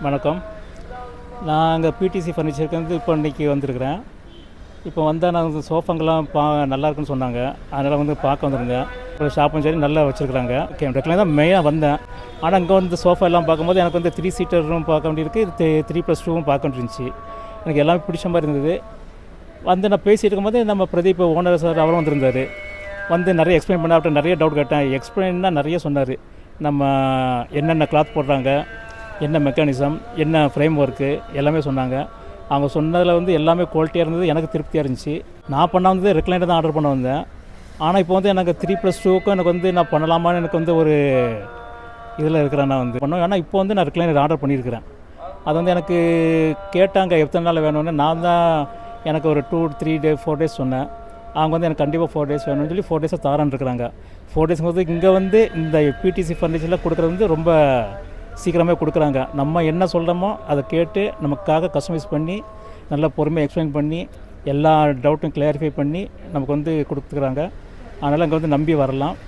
வணக்கம். நான் அங்கே பிடிசி ஃபர்னிச்சருக்கு வந்து இப்போ இன்றைக்கி வந்திருக்கிறேன். இப்போ வந்தால் நான் வந்து சோஃபாங்கெல்லாம் நல்லாயிருக்குன்னு சொன்னாங்க. அதனால் வந்து பார்க்க வந்திருந்தேன். இப்போ ஷாப்பும் சரி நல்லா வச்சுருக்குறாங்க. ரெகுலராக தான் மெயினாக வந்தேன். ஆனால் இங்கே வந்து சோஃபா எல்லாம் பார்க்கும்போது எனக்கு வந்து 3 சீட்டரும் பார்க்க வேண்டியிருக்கு, 3+2வும் பார்க்க வேண்டியிருந்துச்சு. எனக்கு எல்லாமே பிடிச்ச மாதிரி இருந்தது. வந்து நான் பேசிகிட்டு இருக்கும்போது நம்ம பிரதீப் ஓனர் சார் அவரும் வந்திருந்தார். வந்து நிறைய எக்ஸ்பிளைன் பண்ண, அவர்கிட்ட நிறைய டவுட் கேட்டேன். எக்ஸ்பிளைன்னா நிறைய சொன்னார். நம்ம என்னென்ன கிளாத் போடுறாங்க, என்ன மெக்கானிசம், என்ன ஃப்ரேம் ஒர்க்கு எல்லாமே சொன்னாங்க. அவங்க சொன்னதில் வந்து எல்லாமே குவாலிட்டியாக இருந்தது, எனக்கு திருப்தியாக இருந்துச்சு. நான் பண்ண வந்து ரெக்லைனர் தான் ஆர்டர் பண்ண வந்தேன். ஆனால் இப்போ வந்து எனக்கு 3+2க்கும் எனக்கு வந்து நான் பண்ணலாமான்னு எனக்கு வந்து ஒரு இதில் இருக்கிறேன். நான் வந்து பண்ணோம். ஆனால் இப்போ வந்து நான் ரெக்லைனர் ஆர்டர் பண்ணியிருக்கிறேன். அது வந்து எனக்கு கேட்டாங்க எத்தனை நாள் வேணும்னு. நான் தான் எனக்கு ஒரு 2-3 டே 4 டேஸ் சொன்னேன். அவங்க வந்து எனக்கு கண்டிப்பாக 4 டேஸ் வேணும்னு சொல்லி 4 டேஸாக தாரான்னு இருக்கிறாங்க. 4 டேஸ்ங்கிறது இங்கே வந்து இந்த பிடிசி ஃபர்னிச்சரில் கொடுக்குறது வந்து ரொம்ப சீக்கிரமே கொடுக்குறாங்க. நம்ம என்ன சொல்கிறோமோ அதை கேட்டு நமக்காக கஸ்டமைஸ் பண்ணி நல்லா பொறுமையாக எக்ஸ்பிளைன் பண்ணி எல்லா டவுட்டும் கிளாரிஃபை பண்ணி நமக்கு வந்து கொடுத்துக்கிறாங்க. அதனால் இங்கே வந்து நம்பி வரலாம்.